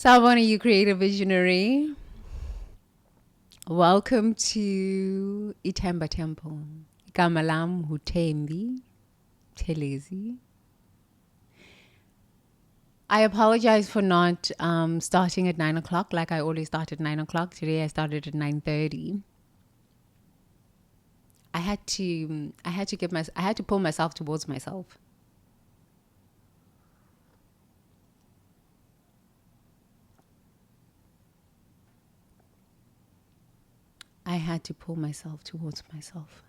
Sawubona, you creative visionary. Welcome to Itamba Temple. Igama lam Hutembi Telezi. I apologize for not starting at 9 o'clock like I always start at 9 o'clock. Today I started at 9:30. I had to pull myself towards myself. I had to pull myself towards myself.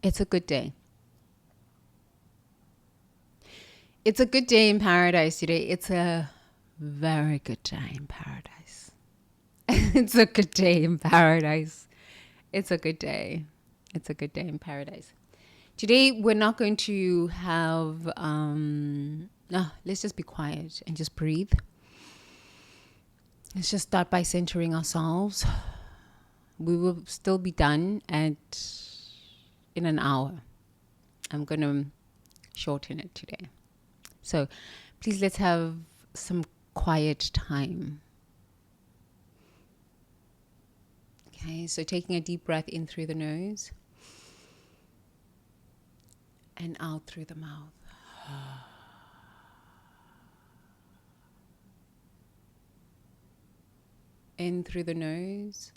It's a good day. It's a good day in paradise today. It's a very good day in paradise. It's a good day in paradise. It's a good day. It's a good day in paradise. Today, we're not going to have, no, let's just be quiet and just breathe. Let's just start by centering ourselves. We will still be done in an hour. I'm going to shorten it today. So please let's have some quiet time. Okay, so taking a deep breath in through the nose and out through the mouth. In through the nose.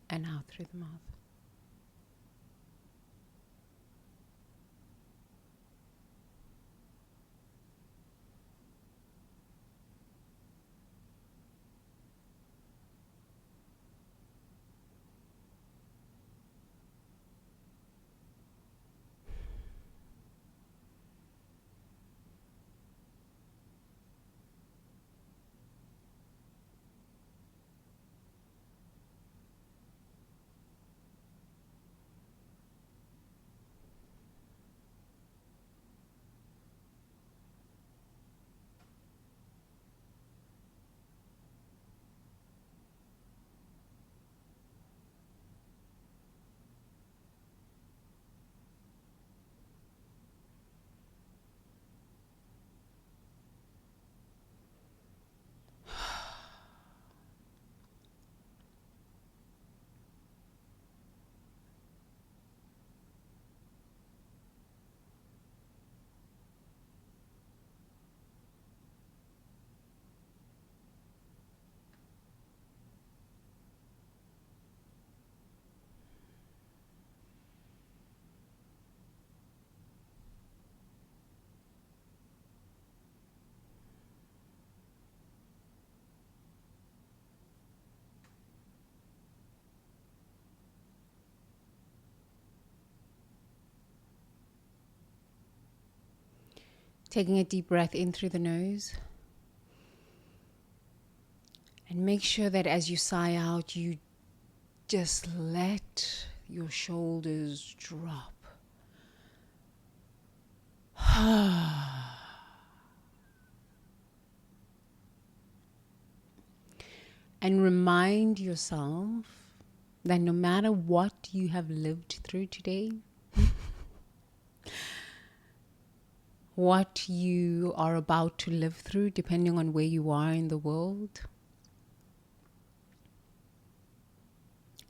And out through the mouth. Taking a deep breath in through the nose. And make sure that as you sigh out, you just let your shoulders drop. And remind yourself that no matter what you have lived through today, what you are about to live through, depending on where you are in the world,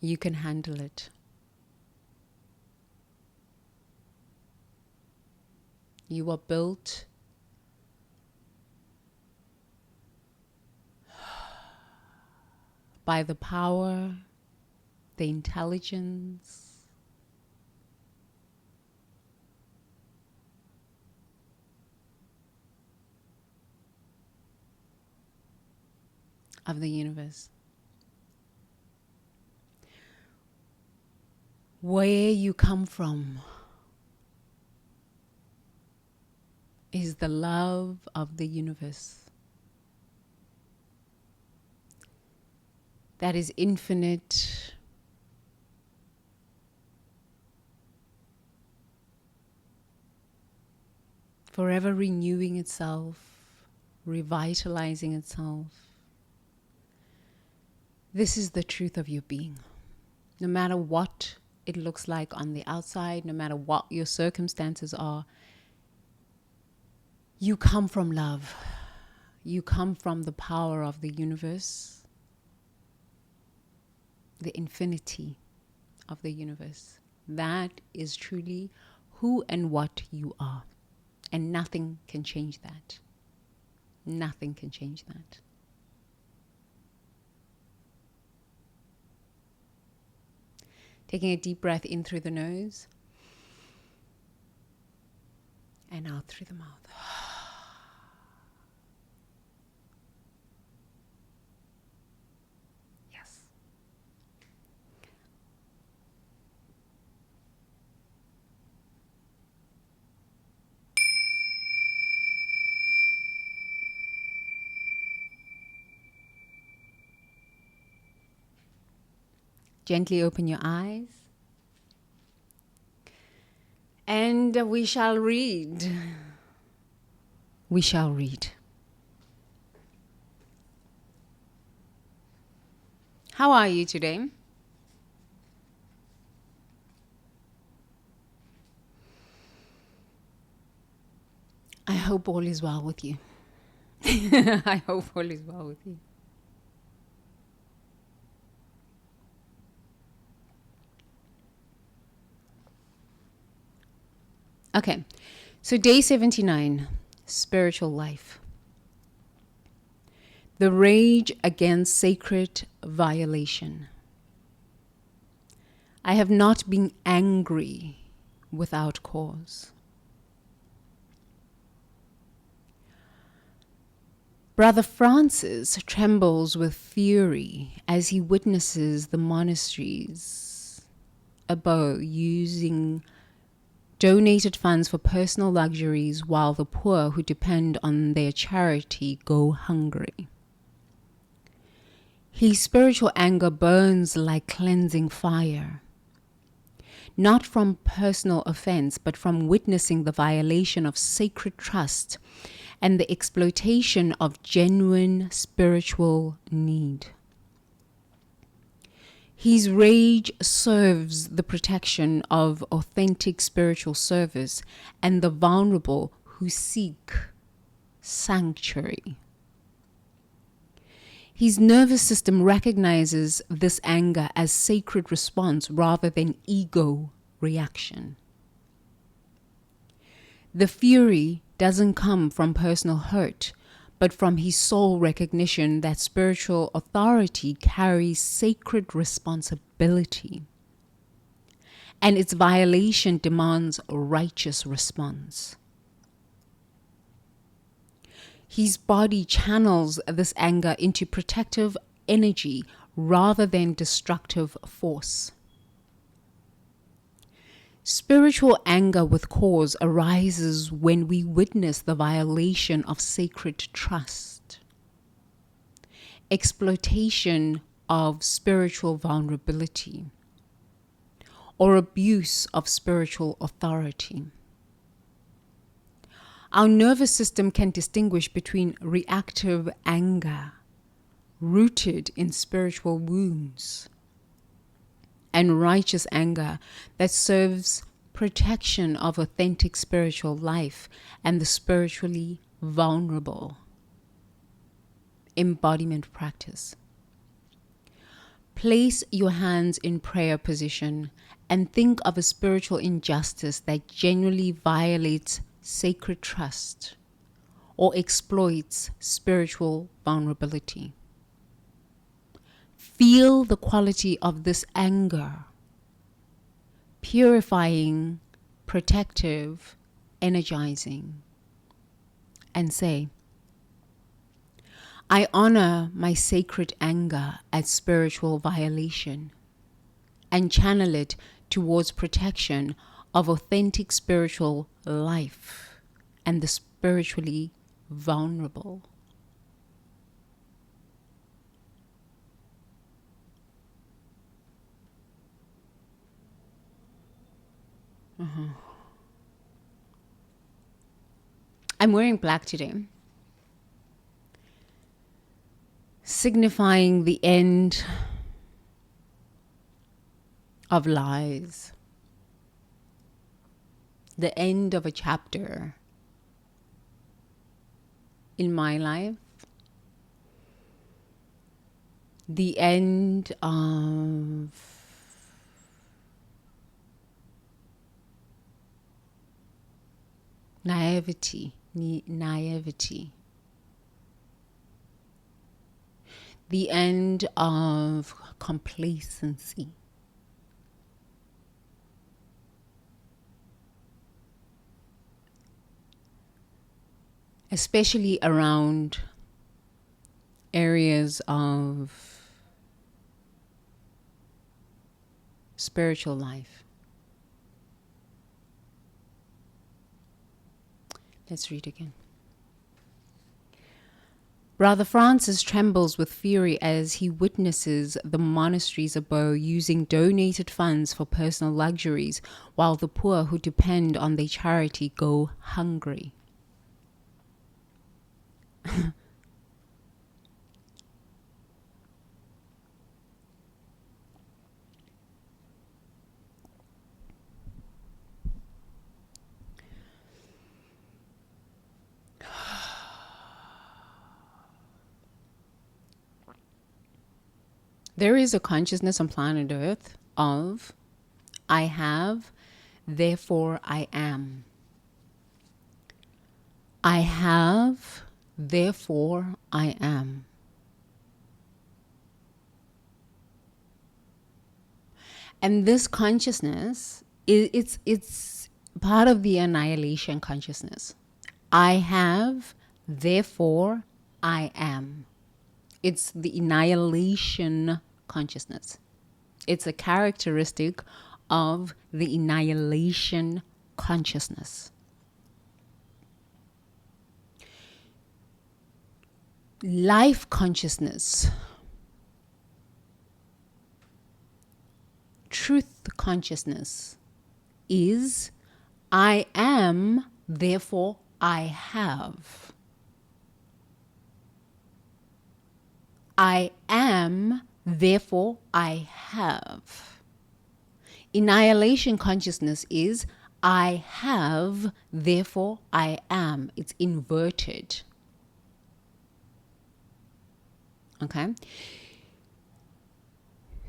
you can handle it. You are built by the power, the intelligence, of the universe. Where you come from is the love of the universe that is infinite, forever renewing itself, revitalizing itself. This is the truth of your being. No matter what it looks like on the outside, no matter what your circumstances are, you come from love. You come from the power of the universe, the infinity of the universe. That is truly who and what you are. And nothing can change that. Nothing can change that. Taking a deep breath in through the nose and out through the mouth. Yes. Gently open your eyes. And we shall read. We shall read. How are you today? I hope all is well with you. I hope all is well with you. Okay, so day 79, spiritual life. The rage against sacred violation. I have not been angry without cause. Brother Francis trembles with fury as he witnesses the monasteries above using donated funds for personal luxuries while the poor who depend on their charity go hungry. His spiritual anger burns like cleansing fire, not from personal offense, but from witnessing the violation of sacred trust and the exploitation of genuine spiritual need. His rage serves the protection of authentic spiritual service and the vulnerable who seek sanctuary. His nervous system recognizes this anger as sacred response rather than ego reaction. The fury doesn't come from personal hurt, but from his soul recognition that spiritual authority carries sacred responsibility, and its violation demands a righteous response. His body channels this anger into protective energy rather than destructive force. Spiritual anger with cause arises when we witness the violation of sacred trust, exploitation of spiritual vulnerability, or abuse of spiritual authority. Our nervous system can distinguish between reactive anger, rooted in spiritual wounds, and righteous anger that serves protection of authentic spiritual life and the spiritually vulnerable. Embodiment practice. Place your hands in prayer position and think of a spiritual injustice that genuinely violates sacred trust or exploits spiritual vulnerability. Feel the quality of this anger, purifying, protective, energizing, and say, I honor my sacred anger at spiritual violation and channel it towards protection of authentic spiritual life and the spiritually vulnerable. I'm wearing black today, signifying the end of lies, the end of a chapter in my life, the end of naivety, the end of complacency, especially around areas of spiritual life. Let's read again. Brother Francis trembles with fury as he witnesses the monastery's abode using donated funds for personal luxuries, while the poor who depend on their charity go hungry. There is a consciousness on planet Earth of I have, therefore I am. I have, therefore I am. And this consciousness, it's part of the annihilation consciousness. I have, therefore I am. It's the annihilation consciousness. It's a characteristic of the annihilation consciousness. Life consciousness, truth consciousness is I am, therefore I have. I am, therefore I have. Annihilation consciousness is I have, therefore I am. It's inverted. Okay.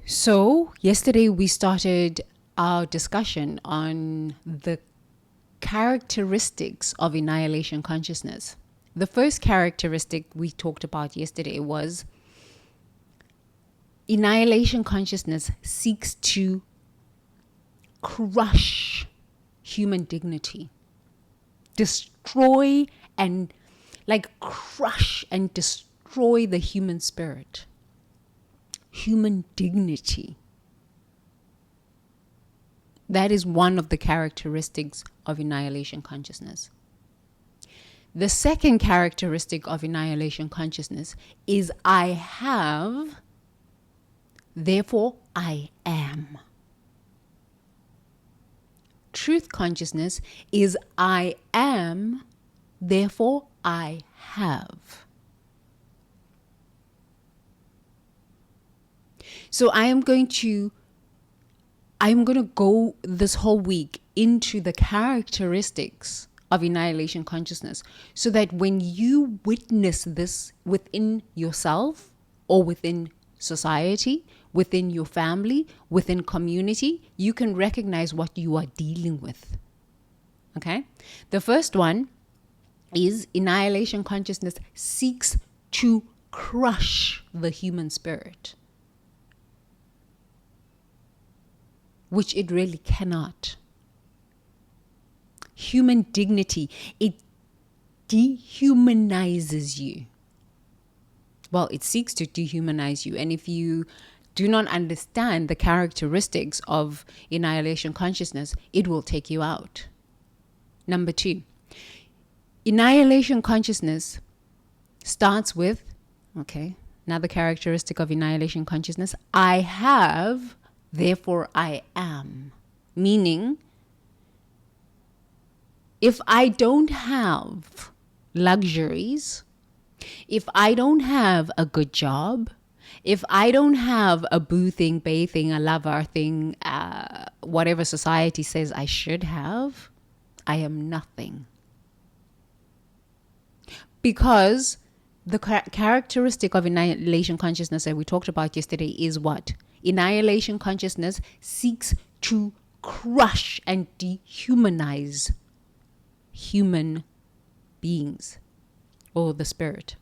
So yesterday we started our discussion on the characteristics of annihilation consciousness. The first characteristic we talked about yesterday was annihilation consciousness seeks to crush human dignity, destroy and crush and destroy the human spirit, human dignity. That is one of the characteristics of annihilation consciousness. The second characteristic of annihilation consciousness is I have, therefore I am. Truth consciousness is I am, therefore I have. So I'm going to go this whole week into the characteristics of annihilation consciousness so that when you witness this within yourself or within society, within your family, within community, you can recognize what you are dealing with. Okay? The first one is annihilation consciousness seeks to crush the human spirit, which it really cannot. Human dignity, it dehumanizes you. Well, it seeks to dehumanize you. And if you do not understand the characteristics of annihilation consciousness, it will take you out. Number 2, annihilation consciousness starts with, another characteristic of annihilation consciousness, I have, therefore I am. Meaning, if I don't have luxuries, if I don't have a good job, if I don't have a boo thing, bae thing, a lover thing, whatever society says I should have, I am nothing. Because the characteristic of annihilation consciousness that we talked about yesterday is what? Annihilation consciousness seeks to crush and dehumanize human beings or the spirit.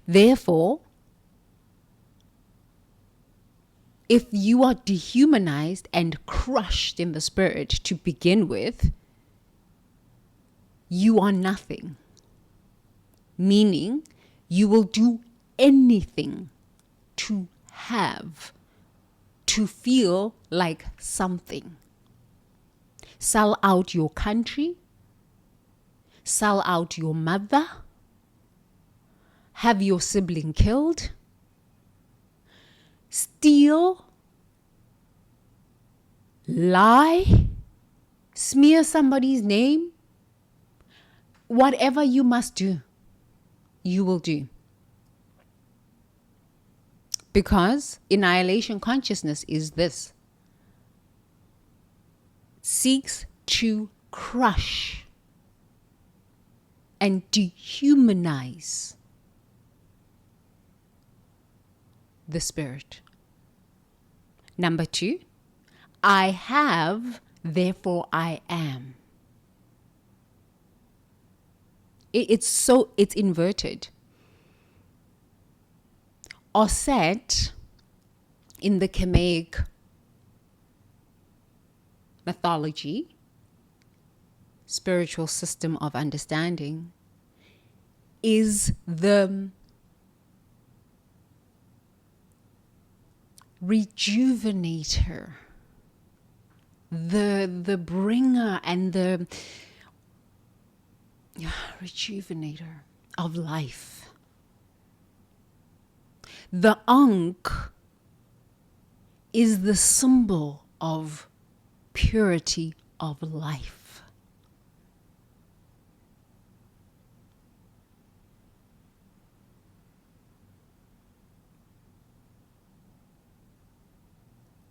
Therefore, if you are dehumanized and crushed in the spirit to begin with, you are nothing. Meaning, you will do anything to have, to feel like something. Sell out your country, sell out your mother, have your sibling killed, steal, lie, smear somebody's name, whatever you must do, you will do. Because annihilation consciousness is this: seeks to crush and dehumanize the spirit. Number 2, I have, therefore I am. It's inverted. Osset in the Kemetic mythology, spiritual system of understanding, is the rejuvenator, the bringer and the rejuvenator of life. The Ankh is the symbol of purity of life.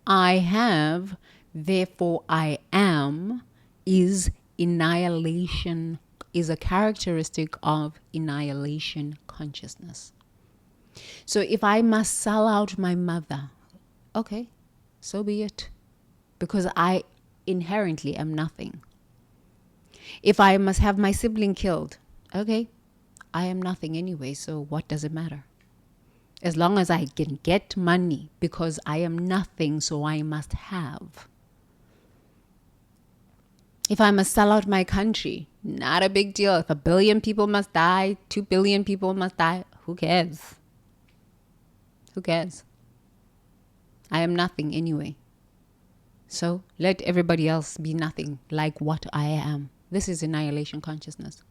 I have, therefore I am, is annihilation, is a characteristic of annihilation consciousness. So if I must sell out my mother, okay, so be it. Because I inherently am nothing. If I must have my sibling killed, okay, I am nothing anyway, so what does it matter? As long as I can get money, because I am nothing, so I must have. If I must sell out my country, not a big deal. If 1 billion people must die, 2 billion people must die, who cares? Who cares? I am nothing anyway. So let everybody else be nothing like what I am. This is annihilation consciousness.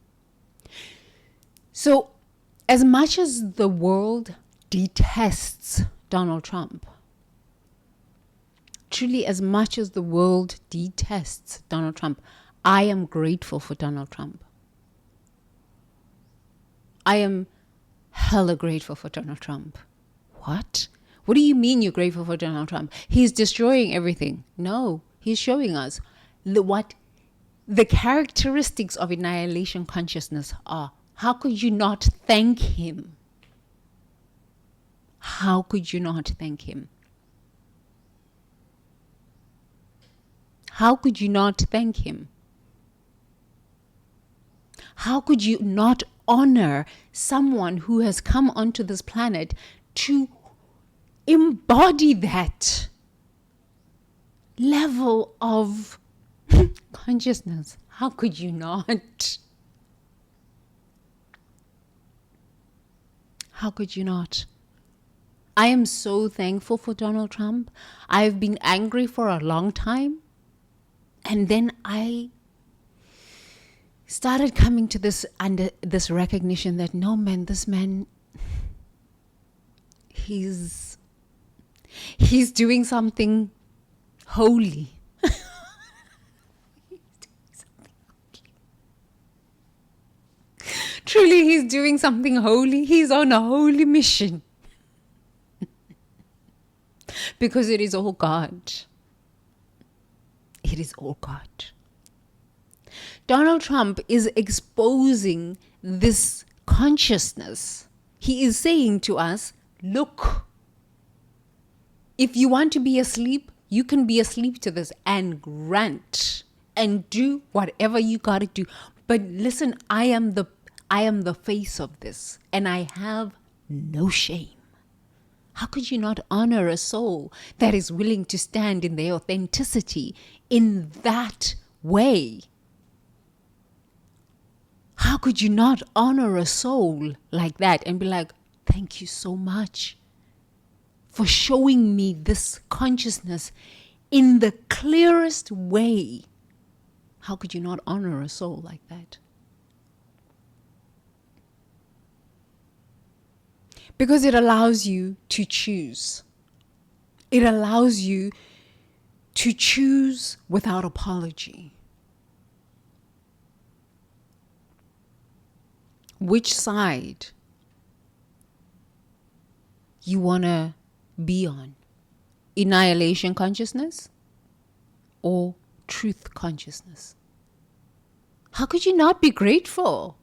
So as much as the world detests Donald Trump, truly as much as the world detests Donald Trump, I am grateful for Donald Trump. I am hella grateful for Donald Trump. What? What do you mean you're grateful for Donald Trump? He's destroying everything. No, he's showing us what the characteristics of annihilation consciousness are. How could you not thank him? How could you not thank him? How could you not thank him? How could you not honor someone who has come onto this planet to embody that level of consciousness? How could you not? How could you not? I am so thankful for Donald Trump. I've been angry for a long time. And then I started coming to this recognition that no, man, this man, he's doing something holy. He's doing something holy. Truly, he's doing something holy. He's on a holy mission. Because it is all God. It is all God. Donald Trump is exposing this consciousness. He is saying to us, look, if you want to be asleep, you can be asleep to this and grant and do whatever you got to do. But listen, I am the face of this, and I have no shame. How could you not honor a soul that is willing to stand in their authenticity in that way? How could you not honor a soul like that and be like, thank you so much for showing me this consciousness in the clearest way? How could you not honor a soul like that? Because it allows you to choose. It allows you to choose without apology. Which side you want to be on? Annihilation consciousness or truth consciousness? How could you not be grateful?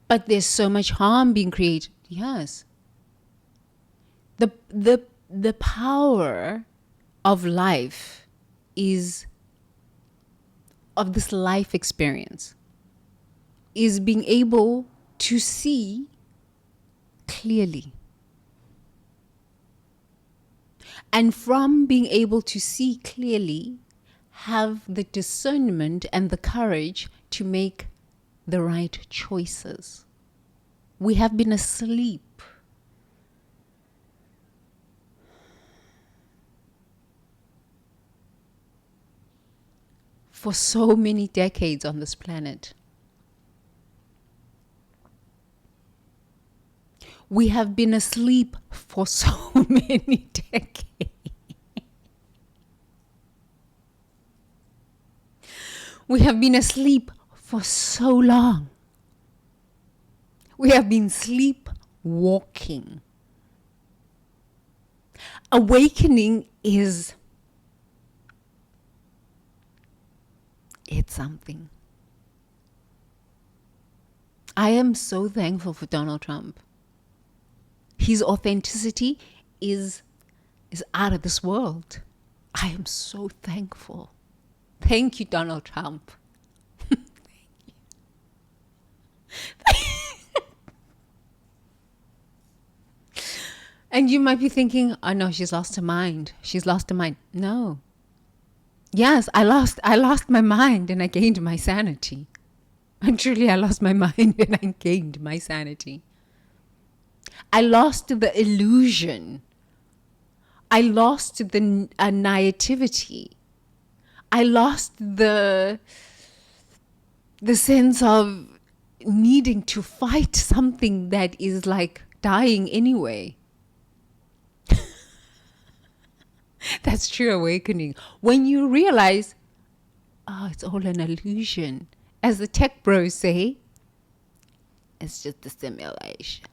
But there's so much harm being created. Yes. The power of life is, of this life experience, is being able to see clearly. And from being able to see clearly, have the discernment and the courage to make the right choices. We have been asleep for so many decades on this planet. We have been asleep for so many decades. We have been asleep for so long. We have been sleepwalking. Awakening is, it's something. I am so thankful for Donald Trump. His authenticity is out of this world. I am so thankful. Thank you, Donald Trump. And you might be thinking, oh no, she's lost her mind. She's lost her mind. No. Yes, I lost my mind and I gained my sanity. And truly I lost my mind and I gained my sanity. I lost the illusion. I lost the naivety. I lost the sense of needing to fight something that is like dying anyway. That's true awakening. When you realize, oh, it's all an illusion. As the tech bros say, it's just a simulation.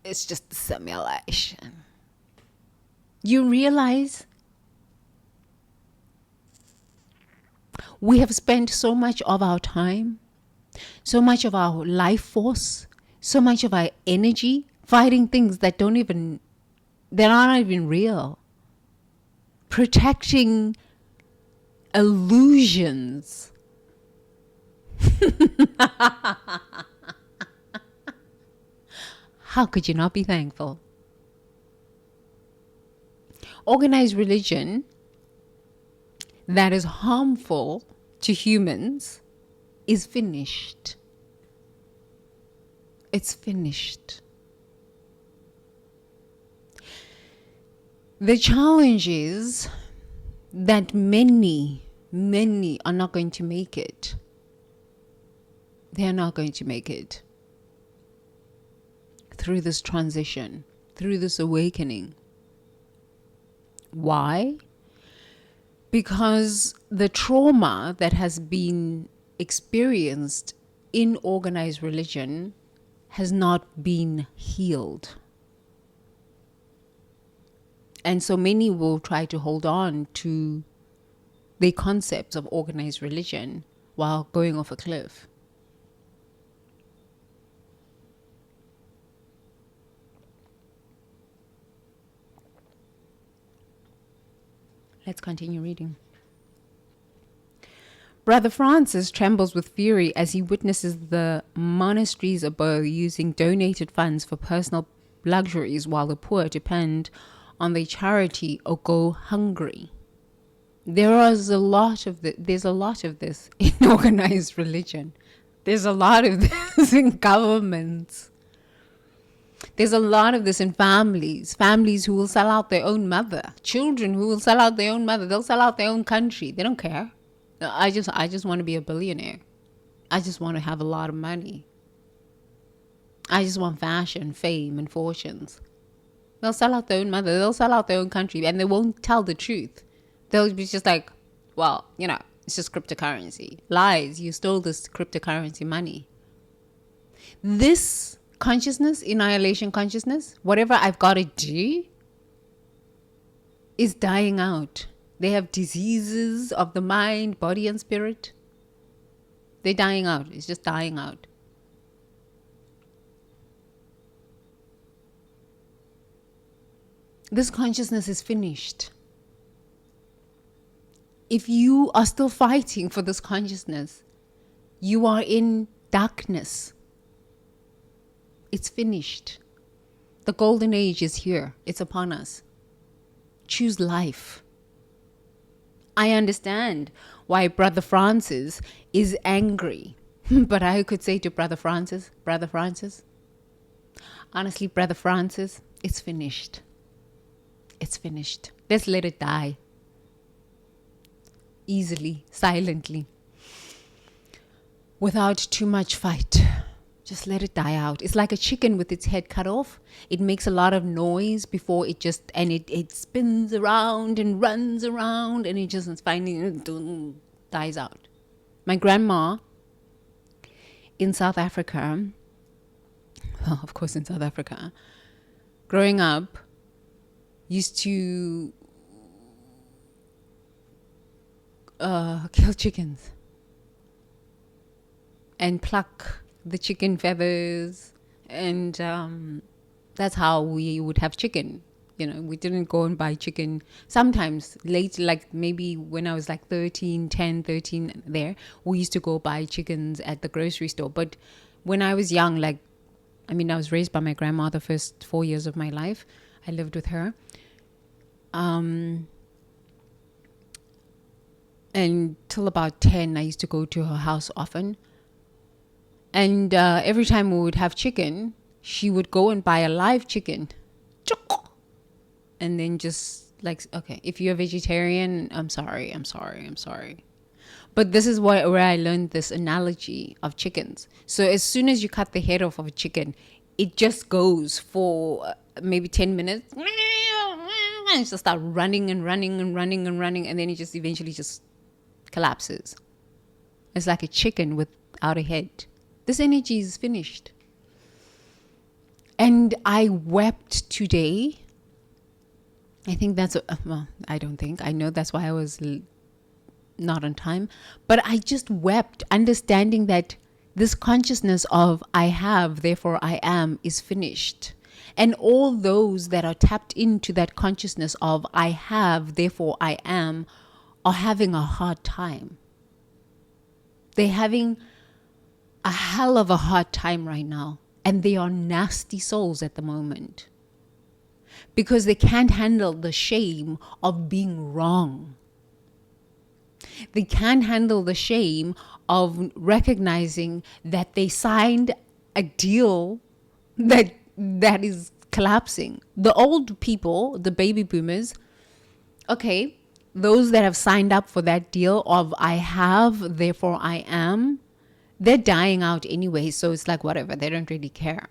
It's just a simulation. You realize we have spent so much of our time, so much of our life force, so much of our energy fighting things that aren't even real. Protecting illusions. How could you not be thankful? Organized religion that is harmful to humans is finished. It's finished. The challenge is that many are not going to make it. They're not going to make it through this transition, through this awakening. Why? Because the trauma that has been experienced in organized religion has not been healed. And so many will try to hold on to the concepts of organized religion while going off a cliff. Let's continue reading. Brother Francis trembles with fury as he witnesses the monasteries above using donated funds for personal luxuries while the poor depend on their charity or go hungry. There's a lot of this in organized religion. There's a lot of this in governments. There's a lot of this in families who will sell out their own mother, children who will sell out their own mother. They'll sell out their own country. They don't care. I just want to be a billionaire. I just want to have a lot of money. I just want fashion, fame, and fortunes. They'll sell out their own mother. They'll sell out their own country, and they won't tell the truth. They'll be just like, well, it's just cryptocurrency. Lies. You stole this cryptocurrency money. This consciousness, annihilation consciousness, whatever I've got to do, is dying out. They have diseases of the mind, body, and spirit. They're dying out. It's just dying out. This consciousness is finished. If you are still fighting for this consciousness, you are in darkness. It's finished. The golden age is here. It's upon us. Choose life. I understand why Brother Francis is angry. But I could say to Brother Francis, honestly, Brother Francis, it's finished. It's finished. Let's let it die. Easily, silently. Without too much fight. Just let it die out. It's like a chicken with its head cut off. It makes a lot of noise before it spins around and runs around, and it just finally dies out. My grandma in South Africa, well, of course in South Africa, growing up, used to kill chickens and pluck the chicken feathers, and that's how we would have chicken. We didn't go and buy chicken. Sometimes late, like maybe when I was like 13 there, we used to go buy chickens at the grocery store. But when I was young, I was raised by my grandma the first 4 years of my life. I lived with her. And till about 10, I used to go to her house often. And every time we would have chicken, she would go and buy a live chicken. And then just okay, if you're a vegetarian, I'm sorry. But this is where I learned this analogy of chickens. So as soon as you cut the head off of a chicken, it just goes for maybe 10 minutes. And it just start running. And then it just eventually just collapses. It's like a chicken without a head. This energy is finished. And I wept today. I think I know that's why I was not on time. But I just wept, understanding that this consciousness of I have, therefore I am, is finished. And all those that are tapped into that consciousness of I have, therefore I am, are having a hard time. They're having a hell of a hard time right now. And they are nasty souls at the moment. Because they can't handle the shame of being wrong. They can't handle the shame of recognizing that they signed a deal that is collapsing. The old people, the baby boomers, okay, those that have signed up for that deal of I have, therefore I am, they're dying out anyway, so it's like whatever, they don't really care.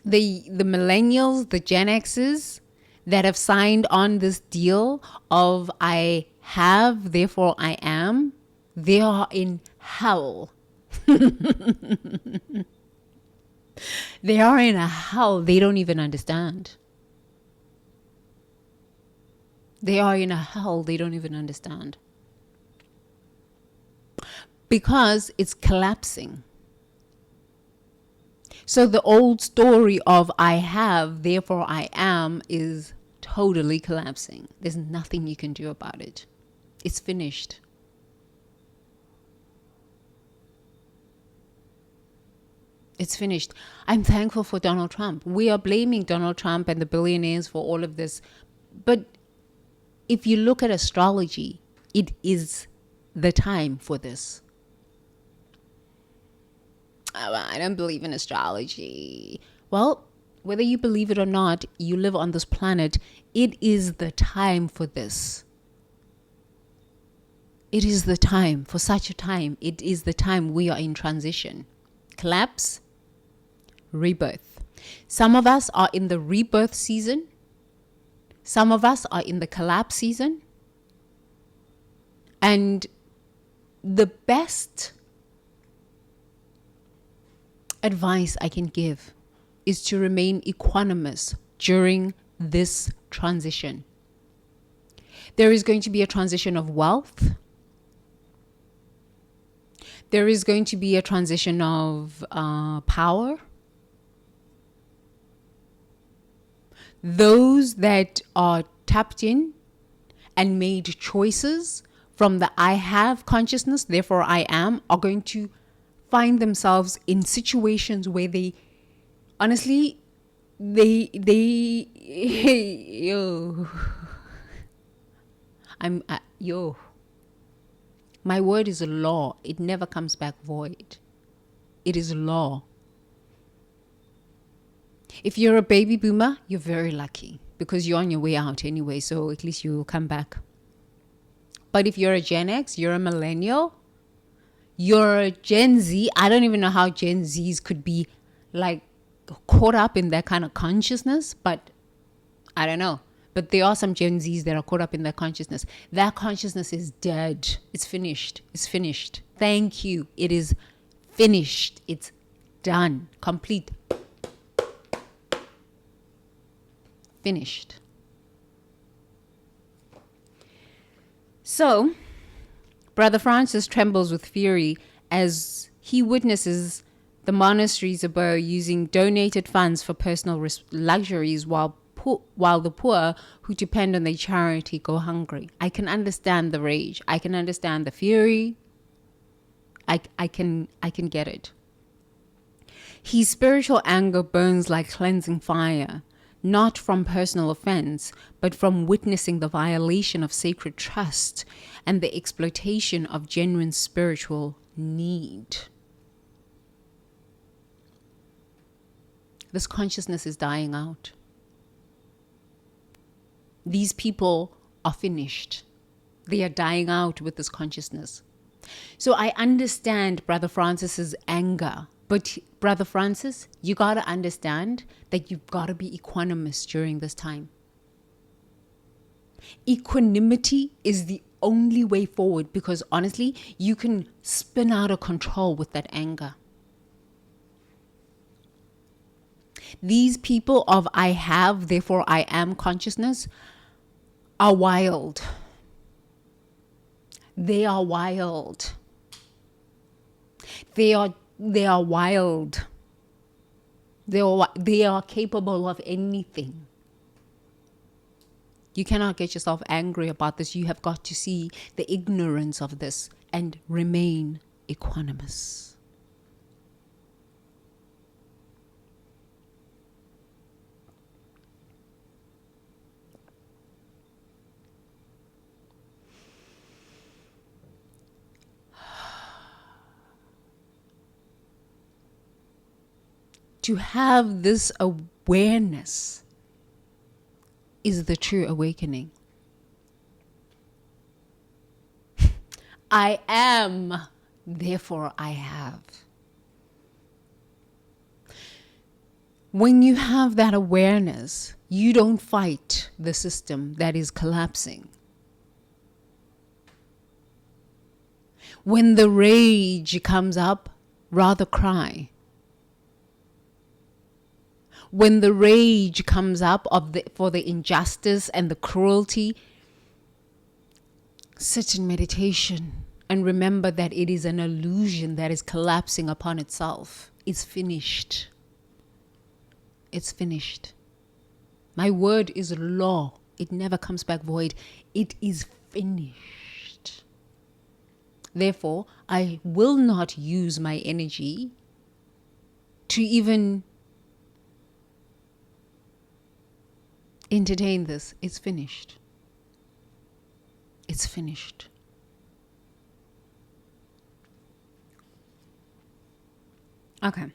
The millennials, the Gen X's, that have signed on this deal of I have, therefore I am, they are in hell. They are in a hell they don't even understand. They are in a hell they don't even understand. Because it's collapsing. So the old story of I have, therefore I am is totally collapsing. There's nothing you can do about it. It's finished. It's finished. I'm thankful for Donald Trump. We are blaming Donald Trump and the billionaires for all of this. But if you look at astrology, it is the time for this. I don't believe in astrology. Well, whether you believe it or not, you live on this planet. It is the time for this. It is the time for such a time. It is the time we are in transition. Collapse, rebirth. Some of us are in the rebirth season. Some of us are in the collapse season. And the best advice I can give is to remain equanimous during this transition. There is going to be a transition of wealth. There is going to be a transition of power. Those that are tapped in and made choices from the I have consciousness, therefore I am, are going to find themselves in situations where they, honestly, my word is a law. It never comes back void. It is law. If you're a baby boomer, you're very lucky because you're on your way out anyway, so at least you'll come back. But if you're a Gen X, you're a millennial, you're a Gen Z. I don't even know how Gen Zs could be like caught up in that kind of consciousness, but I don't know. But there are some Gen Zs that are caught up in that consciousness. That consciousness is dead. It's finished. It's finished. Thank you. It is finished. It's done. Complete. Finished. So, Brother Francis trembles with fury as he witnesses the monasteries above using donated funds for personal luxuries while the poor who depend on their charity go hungry. I can understand the rage. I can understand the fury. I can get it. His spiritual anger burns like cleansing fire, not from personal offense, but from witnessing the violation of sacred trust and the exploitation of genuine spiritual need. This consciousness is dying out. These people are finished. They are dying out with this consciousness. So I understand Brother Francis's anger. But Brother Francis, you got to understand that you've got to be equanimous during this time. Equanimity is the only way forward because honestly, you can spin out of control with that anger. These people of I have, therefore I am consciousness are wild. They are wild. They are wild. They are capable of anything. You cannot get yourself angry about this. You have got to see the ignorance of this and remain equanimous. To have this awareness is the true awakening. I am, therefore I have. When you have that awareness, you don't fight the system that is collapsing. When the rage comes up, rather cry. When the rage comes up for the injustice and the cruelty, sit in meditation and remember that it is an illusion that is collapsing upon itself. It's finished. It's finished. My word is law. It never comes back void. It is finished. Therefore, I will not use my energy to even entertain this. It's finished. It's finished. Okay.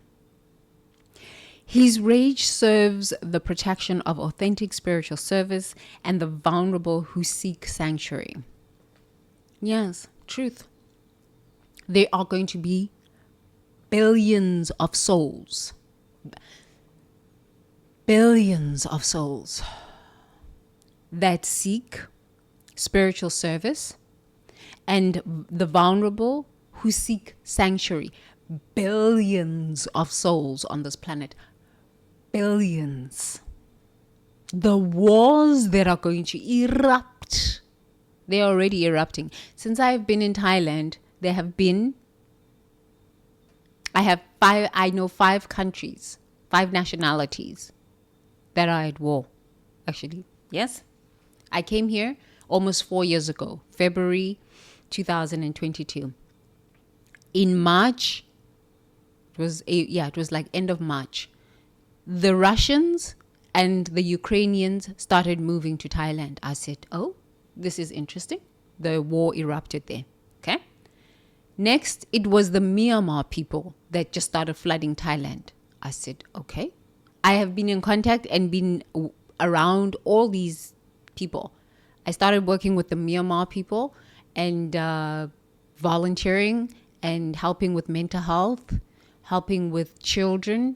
His rage serves the protection of authentic spiritual service and the vulnerable who seek sanctuary. Yes, truth. There are going to be billions of souls. Billions of souls that seek spiritual service and the vulnerable who seek sanctuary. Billions of souls on this planet. Billions. The wars that are going to erupt, they're already erupting. Since I've been in Thailand, I know 5 countries, 5 nationalities that are at war. Actually, yes. I came here almost 4 years ago, February 2022. In March, it was like end of March. The Russians and the Ukrainians started moving to Thailand. I said, oh, this is interesting. The war erupted there. Okay. Next, it was the Myanmar people that just started flooding Thailand. I said, okay. I have been in contact and been around all these people. I started working with the Myanmar people and volunteering and helping with mental health, helping with children,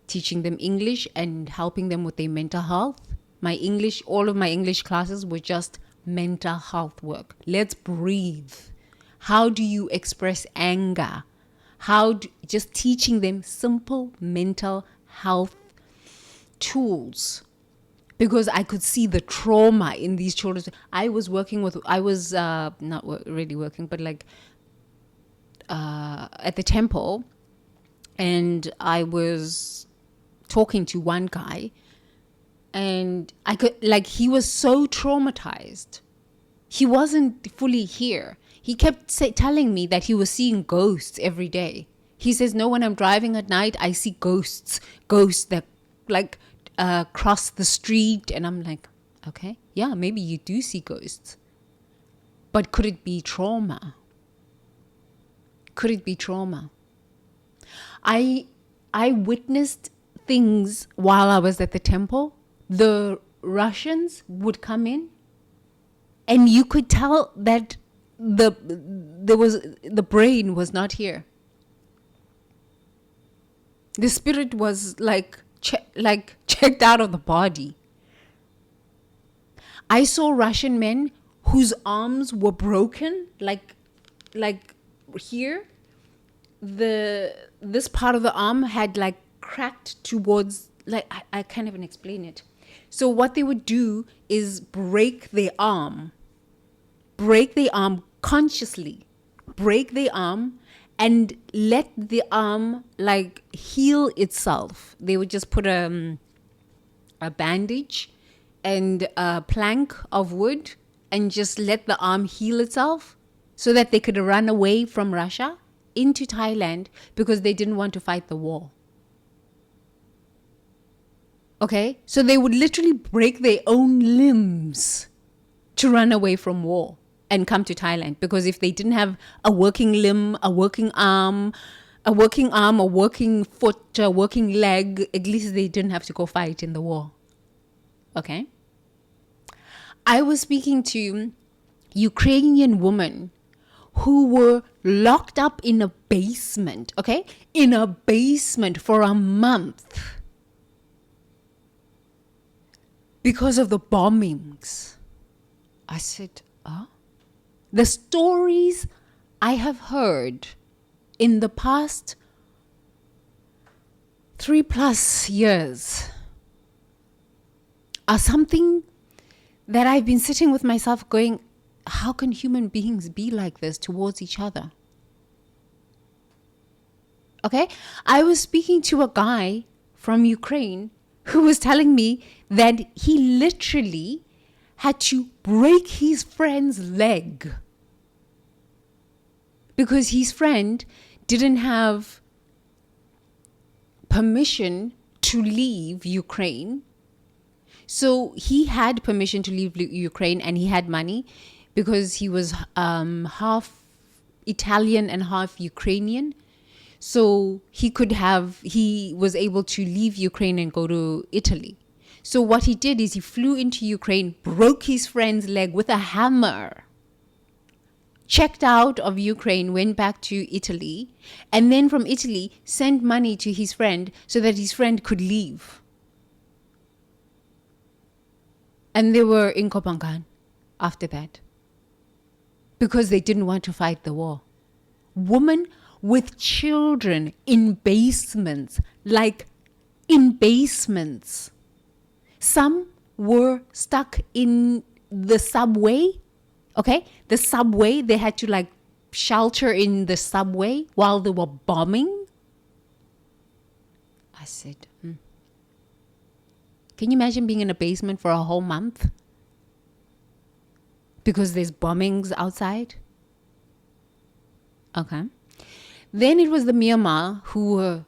teaching them English and helping them with their mental health. All of my English classes were just mental health work. Let's breathe. How do you express anger? Just teaching them simple mental health tools. Because I could see the trauma in these children. I was not really working, but like at the temple, and I was talking to one guy, and he was so traumatized. He wasn't fully here. He kept telling me that he was seeing ghosts every day. He says, no, when I'm driving at night, I see ghosts that cross the street. And I'm like, okay, yeah, maybe you do see ghosts. But could it be trauma? Could it be trauma? I witnessed things while I was at the temple. The Russians would come in, and you could tell that the brain was not here. The spirit was checked out of the body. I saw Russian men whose arms were broken, like here. This part of the arm had cracked towards, I can't even explain it. So what they would do is break their arm consciously, break the arm and let the arm heal itself. They would just put a bandage and a plank of wood and just let the arm heal itself so that they could run away from Russia into Thailand because they didn't want to fight the war. Okay? So they would literally break their own limbs to run away from war and come to Thailand, because if they didn't have a working limb, a working arm, a working foot, a working leg, at least they didn't have to go fight in the war. Okay? I was speaking to Ukrainian women who were locked up in a basement, okay? In a basement for a month. because of the bombings. I said, oh? The stories I have heard in the past 3+ years are something that I've been sitting with myself going, how can human beings be like this towards each other? Okay? I was speaking to a guy from Ukraine who was telling me that he literally had to break his friend's leg because his friend didn't have permission to leave Ukraine. So he had permission to leave Ukraine and he had money because he was half Italian and half Ukrainian. So he was able to leave Ukraine and go to Italy. So what he did is he flew into Ukraine, broke his friend's leg with a hammer, checked out of Ukraine, went back to Italy, and then from Italy sent money to his friend so that his friend could leave. And they were in Kopangan after that because they didn't want to fight the war. Women with children in basements, like in basements. Some were stuck in the subway, okay? The subway, they had to shelter in the subway while they were bombing. I said, Can you imagine being in a basement for a whole month? Because there's bombings outside? Okay. Then it was the Myanmar who were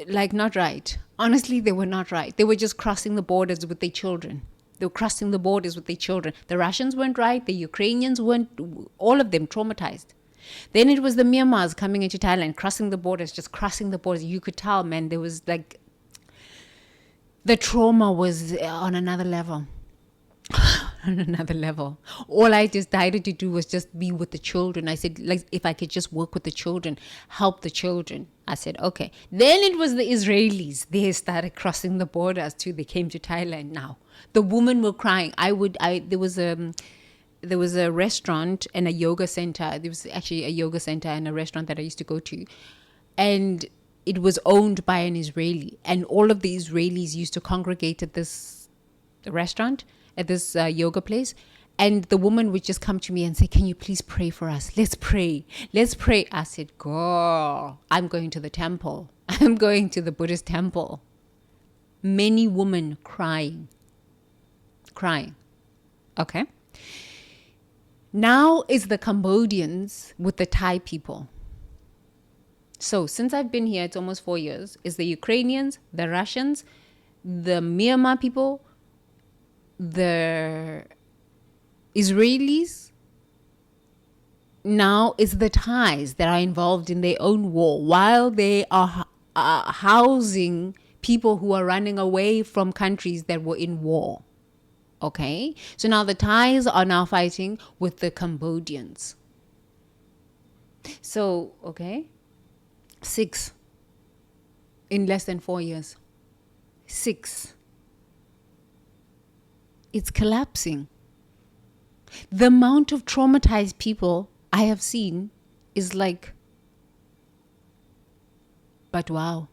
not right. Honestly, they were not right. They were just crossing the borders with their children. They were crossing the borders with their children. The Russians weren't right. The Ukrainians weren't, all of them traumatized. Then it was the Myanmars coming into Thailand, crossing the borders, just crossing the borders. You could tell, man, there was the trauma was on another level. On another level. All I decided to do was just be with the children. I said, if I could just work with the children, help the children. I said, okay. Then it was the Israelis. They started crossing the borders too. They came to Thailand now. The women were crying. There was a restaurant and a yoga center. There was actually a yoga center and a restaurant that I used to go to. And it was owned by an Israeli. And all of the Israelis used to congregate at this restaurant, at this yoga place. And the woman would just come to me and say, can you please pray for us? Let's pray. Let's pray. I said, girl, I'm going to the temple. I'm going to the Buddhist temple. Many women crying. Okay. Now is the Cambodians with the Thai people. So since I've been here, it's almost 4 years. It's the Ukrainians, the Russians, the Myanmar people, the Israelis. Now it's the Thais that are involved in their own war while they are housing people who are running away from countries that were in war. Okay? So now the Thais are now fighting with the Cambodians. So, okay? 6 in less than 4 years. 6. It's collapsing. The amount of traumatized people I have seen is but wow.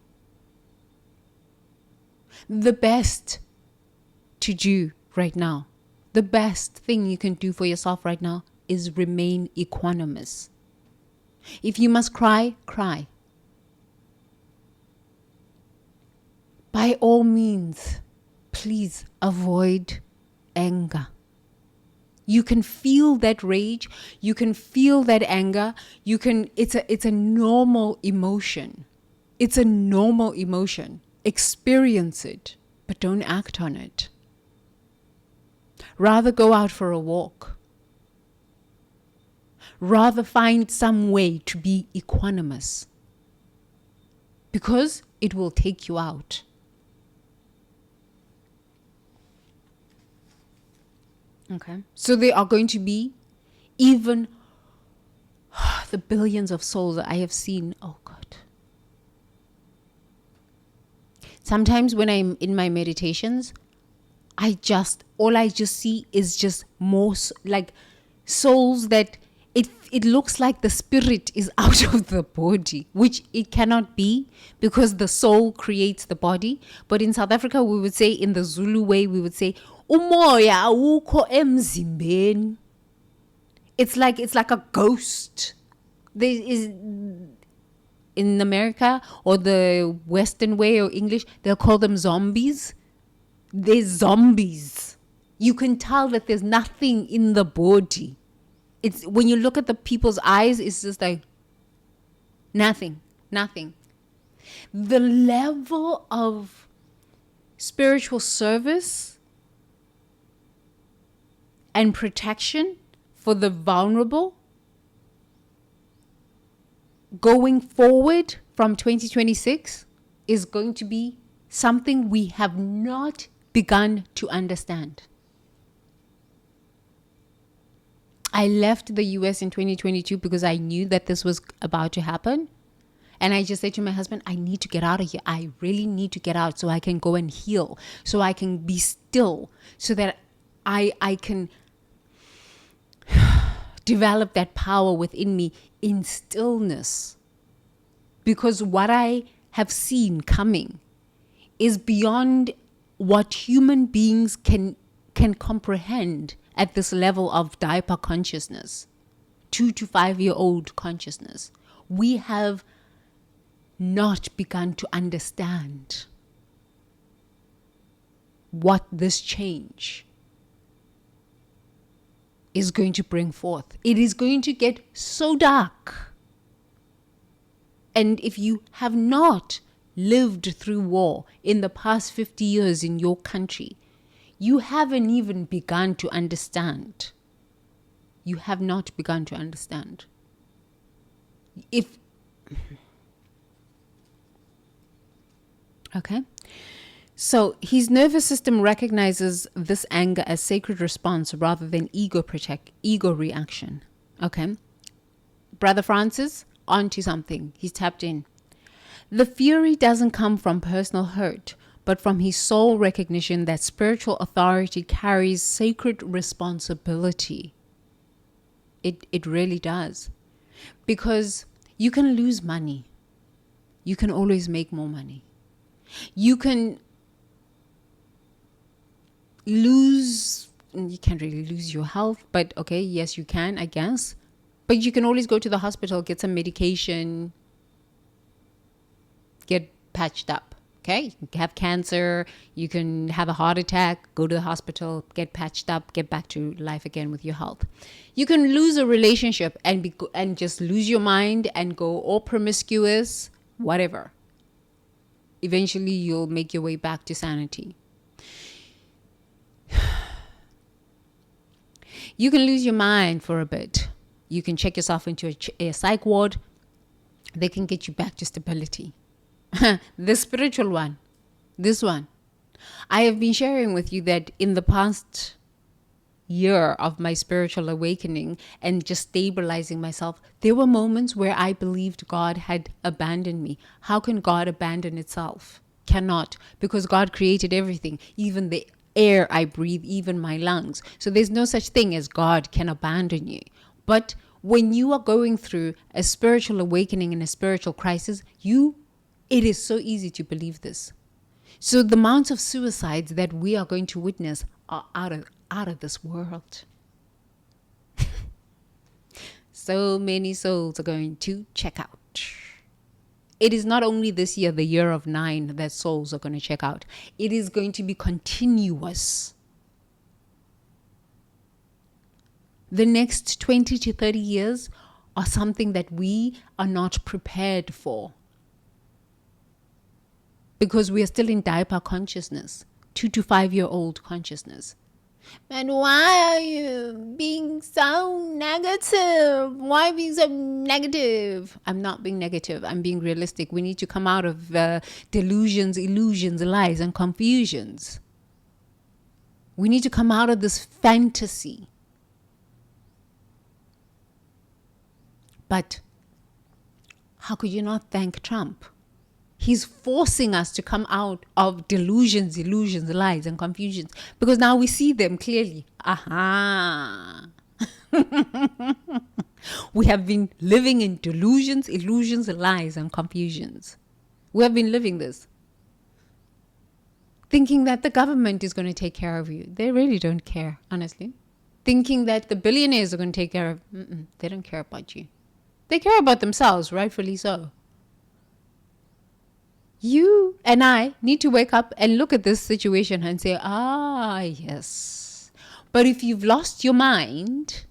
The best to do right now, the best thing you can do for yourself right now is remain equanimous. If you must cry, cry. By all means, please avoid anger. You can feel that rage. You can feel that anger. It's a normal emotion. It's a normal emotion. Experience it, but don't act on it. Rather go out for a walk. Rather find some way to be equanimous. Because it will take you out. Okay. So there are going to be even the billions of souls that I have seen. Oh God. Sometimes when I'm in my meditations, all I just see is just more like souls that it looks like the spirit is out of the body, which it cannot be because the soul creates the body. But in South Africa, we would say, in the Zulu way, we would say, umoya awukho emzimbeni. It's like a ghost. There is, in America or the Western way or English, they'll call them zombies. They're zombies. You can tell that there's nothing in the body. It's when you look at the people's eyes, it's just like nothing. The level of spiritual service and protection for the vulnerable going forward from 2026 is going to be something we have not begun to understand. I left the US in 2022 because I knew that this was about to happen. And I just said to my husband, I need to get out of here. I really need to get out so I can go and heal, so I can be still, so that I can develop that power within me in stillness. Because what I have seen coming is beyond what human beings can comprehend at this level of diaper consciousness, 2 to 5 year old consciousness. We have not begun to understand what this change is going to bring forth. It is going to get so dark. And if you have not lived through war in the past 50 years in your country, you haven't even begun to understand. You have not begun to understand. Okay. So his nervous system recognizes this anger as sacred response rather than ego reaction. Okay. Brother Francis, on to something. He's tapped in. The fury doesn't come from personal hurt, but from his soul recognition that spiritual authority carries sacred responsibility. It really does. Because you can lose money. You can always make more money. You can you can't really lose your health, but okay, yes, you can, I guess. But you can always go to the hospital, get some medication, get patched up. Okay, you can have cancer, you can have a heart attack, go to the hospital, get patched up, get back to life again with your health. You can lose a relationship and just lose your mind and go all promiscuous, whatever. Eventually, you'll make your way back to sanity. You can lose your mind for a bit. You can check yourself into a psych ward. They can get you back to stability. The spiritual one, this one. I have been sharing with you that in the past year of my spiritual awakening and just stabilizing myself, there were moments where I believed God had abandoned me. How can God abandon itself? Cannot, because God created everything, even the air I breathe, even my lungs. So there's no such thing as God can abandon you. But when you are going through a spiritual awakening and a spiritual crisis, it is so easy to believe this. So the amounts of suicides that we are going to witness are out of this world. So many souls are going to check out. It is not only this year, the year of 9, that souls are going to check out. It is going to be continuous. The next 20 to 30 years are something that we are not prepared for. Because we are still in diaper consciousness, 2 to 5 year old consciousness. And why are you being so negative? Why being so negative? I'm not being negative. I'm being realistic. We need to come out of delusions, illusions, lies, and confusions. We need to come out of this fantasy. But how could you not thank Trump? He's forcing us to come out of delusions, illusions, lies, and confusions, because now we see them clearly. Aha. We have been living in delusions, illusions, lies, and confusions. We have been living this, thinking that the government is going to take care of you. They really don't care, honestly. Thinking that the billionaires are going to take care of you. They don't care about you. They care about themselves, rightfully so. You and I need to wake up and look at this situation and say, yes. But if you've lost your mind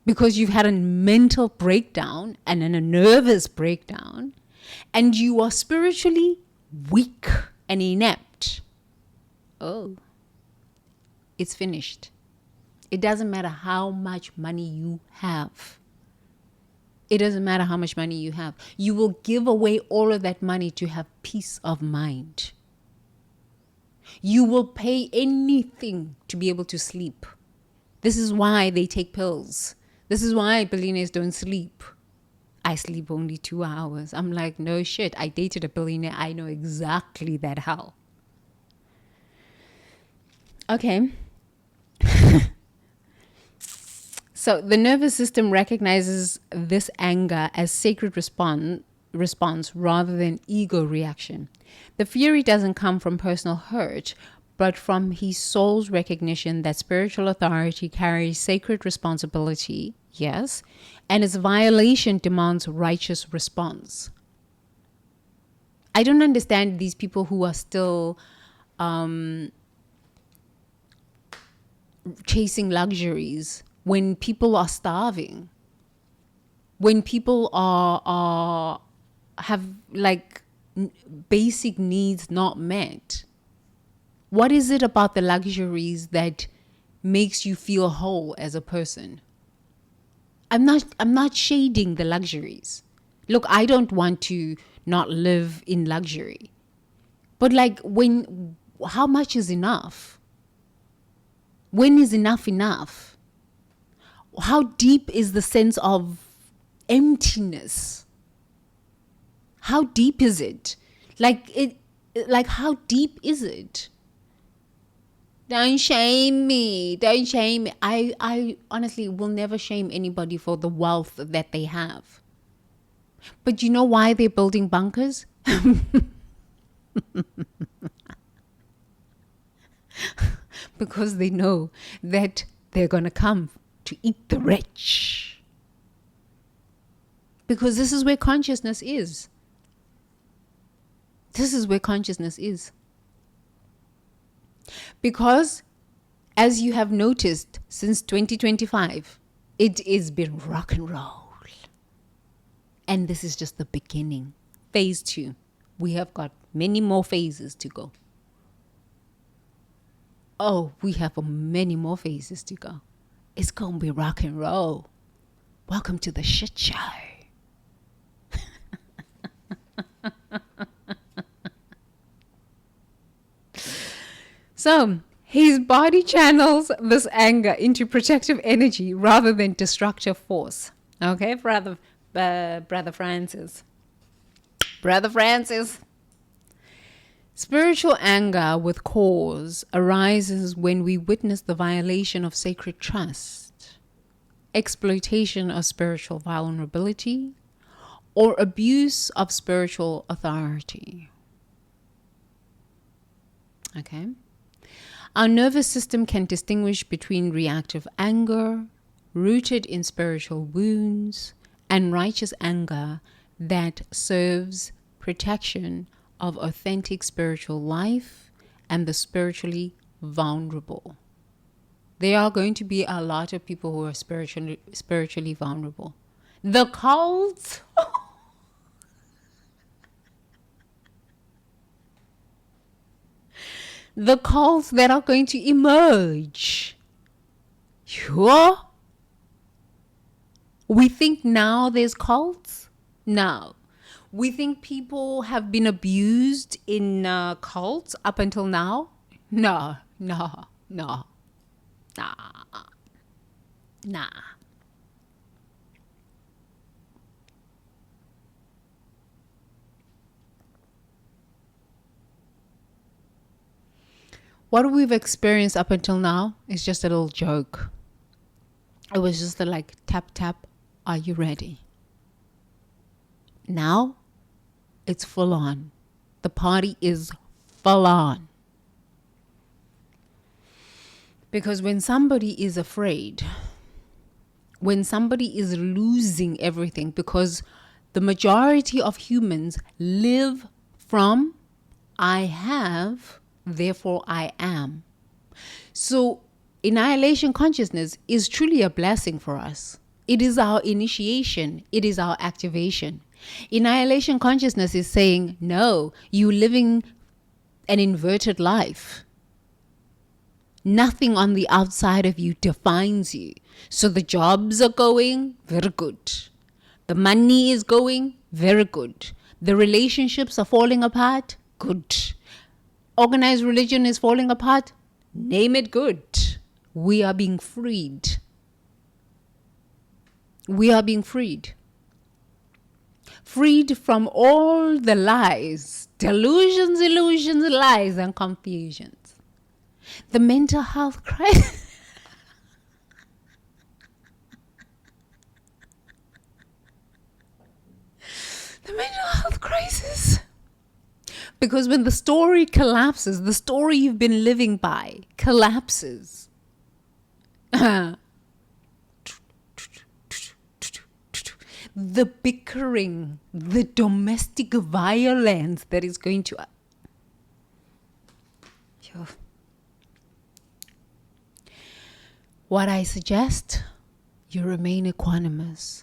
because you've had a mental breakdown and a nervous breakdown, and you are spiritually weak and inept, it's finished. It doesn't matter how much money you have. It doesn't matter how much money you have. You will give away all of that money to have peace of mind. You will pay anything to be able to sleep. This is why they take pills. This is why billionaires don't sleep. I sleep only 2 hours. I'm like, no shit. I dated a billionaire. I know exactly that hell. Okay. So the nervous system recognizes this anger as sacred response rather than ego reaction. The fury doesn't come from personal hurt, but from his soul's recognition that spiritual authority carries sacred responsibility, yes, and its violation demands righteous response. I don't understand these people who are still chasing luxuries when people are starving, when people have like basic needs not met. What is it about the luxuries that makes you feel whole as a person? I'm not shading the luxuries. Look, I don't want to not live in luxury. But like, how much is enough? When is enough enough? How deep is the sense of emptiness? How deep is it? Like how deep is it? Don't shame me. Don't shame me. I honestly will never shame anybody for the wealth that they have. But you know why they're building bunkers? Because they know that they're going to come to eat the rich. Because this is where consciousness is. This is where consciousness is. Because, as you have noticed since 2025, it has been rock and roll. And this is just the beginning. Phase 2. We have got many more phases to go. Oh, we have many more phases to go. It's going to be rock and roll. Welcome to the shit show. So, his body channels this anger into protective energy rather than destructive force. Okay, Brother Francis. Brother Francis. Spiritual anger with cause arises when we witness the violation of sacred trust, exploitation of spiritual vulnerability, or abuse of spiritual authority. Okay? Our nervous system can distinguish between reactive anger, rooted in spiritual wounds, and righteous anger that serves protection of authentic spiritual life and the spiritually vulnerable. There are going to be a lot of people who are spiritually vulnerable. The cults. The cults that are going to emerge. Sure. We think now there's cults? No. We think people have been abused in cults up until now? No. Nah. what we've experienced up until now is just a little joke. It was just a like tap, tap. Are you ready? Now it's full on. The party is full on. Because when somebody is afraid, when somebody is losing everything, because the majority of humans live from I have, therefore I am. So annihilation consciousness is truly a blessing for us. It is our initiation. It is our activation. Annihilation consciousness is saying, no, you're living an inverted life. Nothing on the outside of you defines you. So the jobs are going, very good. The money is going, very good. The relationships are falling apart, good. Organized religion is falling apart, name it good. We are being freed. We are being freed. Freed from all the lies, delusions, illusions, lies, and confusions. The mental health crisis. The mental health crisis. Because when the story collapses, the story you've been living by collapses. The bickering, the domestic violence that is going to... What I suggest, you remain equanimous.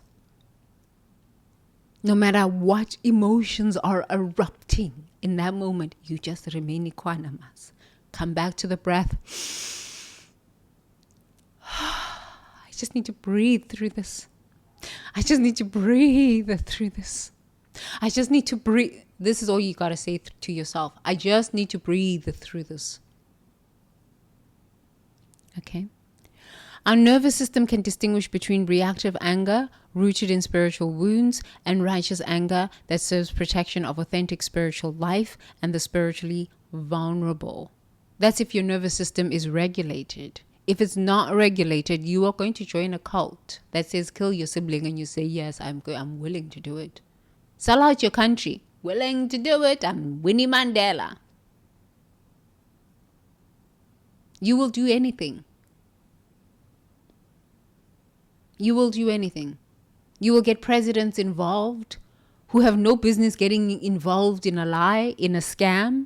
No matter what emotions are erupting in that moment, you just remain equanimous. Come back to the breath. I just need to breathe through this. I just need to breathe through this. I just need to breathe. This is all you got to say to yourself. I just need to breathe through this. Okay? Our nervous system can distinguish between reactive anger, rooted in spiritual wounds, and righteous anger that serves protection of authentic spiritual life and the spiritually vulnerable. That's if your nervous system is regulated. If it's not regulated, you are going to join a cult that says kill your sibling, and you say, yes, I'm willing to do it. Sell out your country. Willing to do it. I'm Winnie Mandela. You will do anything. You will do anything. You will get presidents involved who have no business getting involved in a lie, in a scam.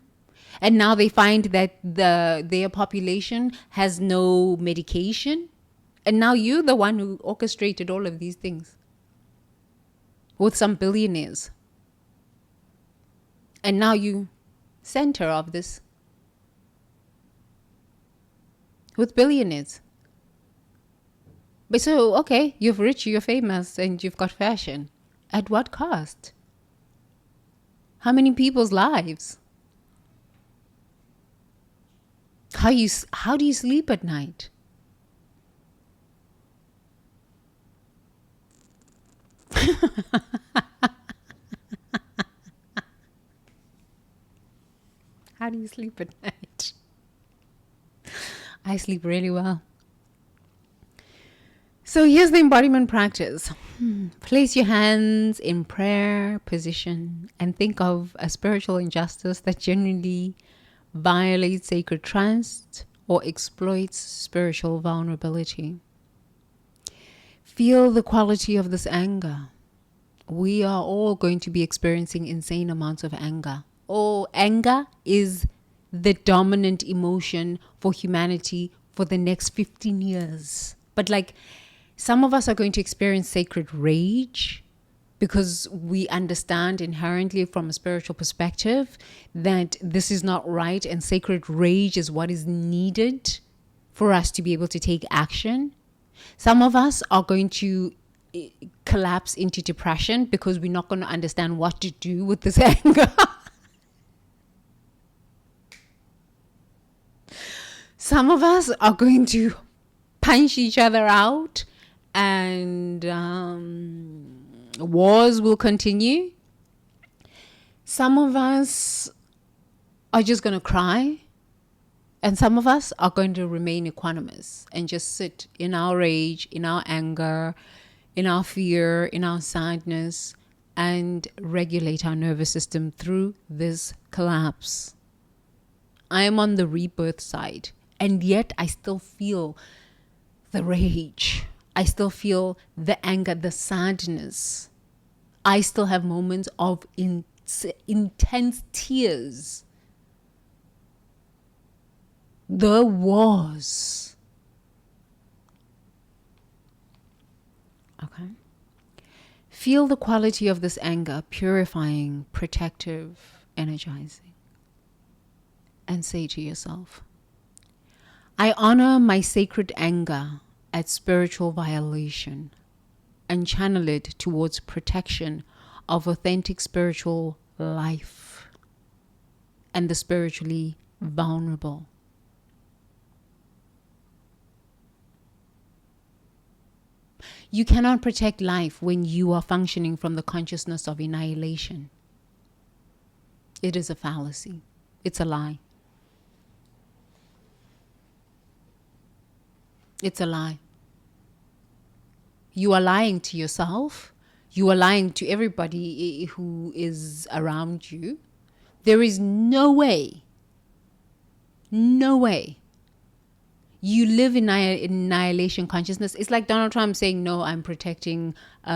And now they find that their population has no medication. And now you're the one who orchestrated all of these things with some billionaires. And now you center of this with billionaires. But so, okay, you're rich, you're famous, and you've got fashion. At what cost? How many people's lives? How do you sleep at night? How do you sleep at night? I sleep really well. So here's the embodiment practice. Place your hands in prayer position and think of a spiritual injustice that genuinely violates sacred trust or exploits spiritual vulnerability. Feel the quality of this anger. We are all going to be experiencing insane amounts of anger. Anger is the dominant emotion for humanity for the next 15 years. But some of us are going to experience sacred rage because we understand inherently from a spiritual perspective that this is not right, and sacred rage is what is needed for us to be able to take action. Some of us are going to collapse into depression because we're not going to understand what to do with this anger. Some of us are going to punch each other out, and wars will continue. Some of us are just going to cry And some of us are going to remain equanimous and just sit in our rage, in our anger, in our fear, in our sadness, and regulate our nervous system through this collapse. I am on the rebirth side, and yet I still feel the rage. I still feel the anger, the sadness. I still have moments of intense tears. There was. Okay. Feel the quality of this anger, purifying, protective, energizing. And say to yourself, I honor my sacred anger at spiritual violation and channel it towards protection of authentic spiritual life and the spiritually vulnerable. You cannot protect life when you are functioning from the consciousness of annihilation. It is a fallacy. It's a lie. It's a lie. You are lying to yourself. You are lying to everybody who is around you. There is no way you live in annihilation consciousness. It's like Donald Trump saying, no, I'm protecting the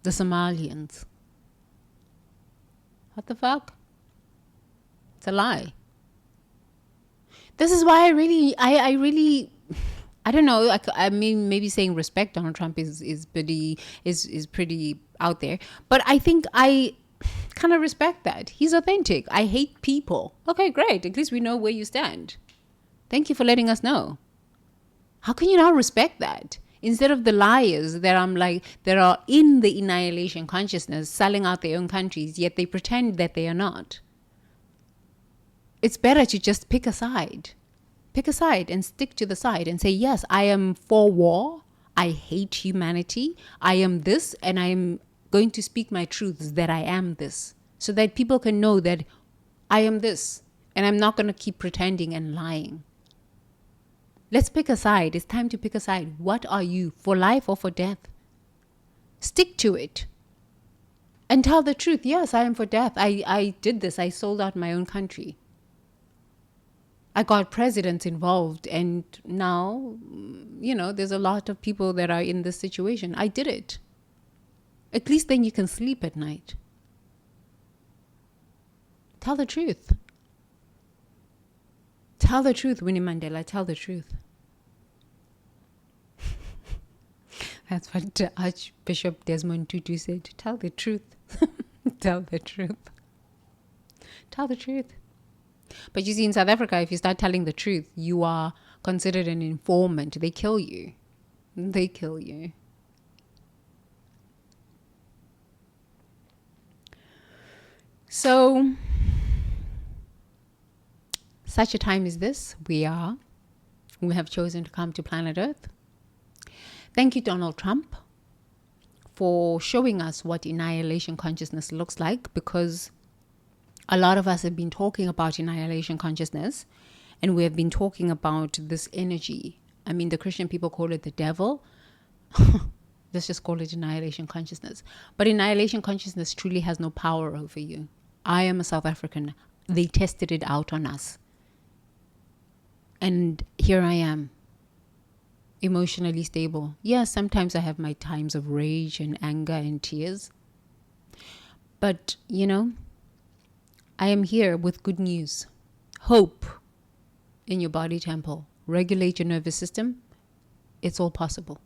Somalians. What the fuck? It's a lie. This is why I really, I don't know. I mean, maybe saying respect Donald Trump is pretty out there, but I think I kind of respect that. He's authentic. I hate people. Okay, great. At least we know where you stand. Thank you for letting us know. How can you not respect that? Instead of the liars that are in the annihilation consciousness, selling out their own countries, yet they pretend that they are not. It's better to just pick a side. Pick a side and stick to the side and say, yes, I am for war. I hate humanity. I am this, and I am going to speak my truths that I am this, so that people can know that I am this, and I'm not going to keep pretending and lying. Let's pick a side. It's time to pick a side. What are you, for life or for death? Stick to it and tell the truth. Yes, I am for death. I did this. I sold out my own country. I got presidents involved, and now, there's a lot of people that are in this situation. I did it. At least then you can sleep at night. Tell the truth. Tell the truth, Winnie Mandela. Tell the truth. That's what Archbishop Desmond Tutu said. Tell the truth. Tell the truth. Tell the truth. But you see, in South Africa, if you start telling the truth, you are considered an informant. They kill you. They kill you. So, such a time as this, we have chosen to come to planet Earth. Thank you, Donald Trump, for showing us what annihilation consciousness looks like, because a lot of us have been talking about annihilation consciousness, and we have been talking about this energy. I mean, the Christian people call it the devil. Let's just call it annihilation consciousness. But annihilation consciousness truly has no power over you. I am a South African. They tested it out on us. And here I am, emotionally stable. Yes, sometimes I have my times of rage and anger and tears. But, I am here with good news. Hope in your body temple. Regulate your nervous system. It's all possible.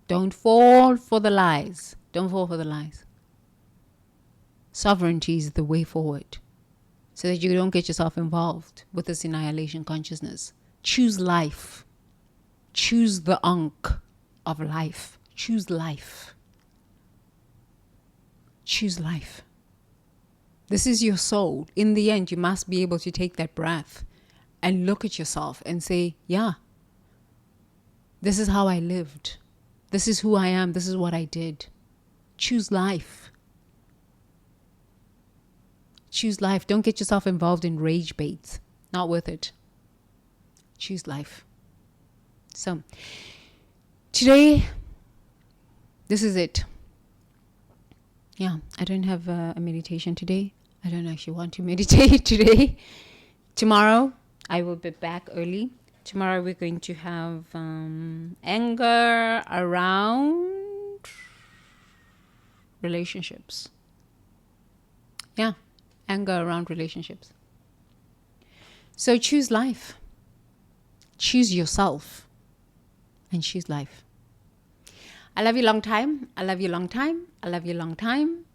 Don't fall for the lies. Don't fall for the lies. Sovereignty is the way forward, so that you don't get yourself involved with this annihilation consciousness. Choose life. Choose the ankh of life. Choose life. Choose life. This is your soul. In the end, you must be able to take that breath and look at yourself and say, yeah, this is how I lived. This is who I am. This is what I did. Choose life. Choose life. Don't get yourself involved in rage baits. Not worth it. Choose life. So, today, this is it. Yeah, I don't have a meditation today. I don't actually want to meditate today. Tomorrow, I will be back early. Tomorrow, we're going to have anger around relationships. Yeah, anger around relationships. So choose life. Choose yourself. And choose life. I love you long time. I love you long time. I love you long time.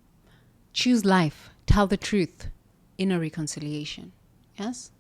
Choose life. Tell the truth. Inner reconciliation. Yes?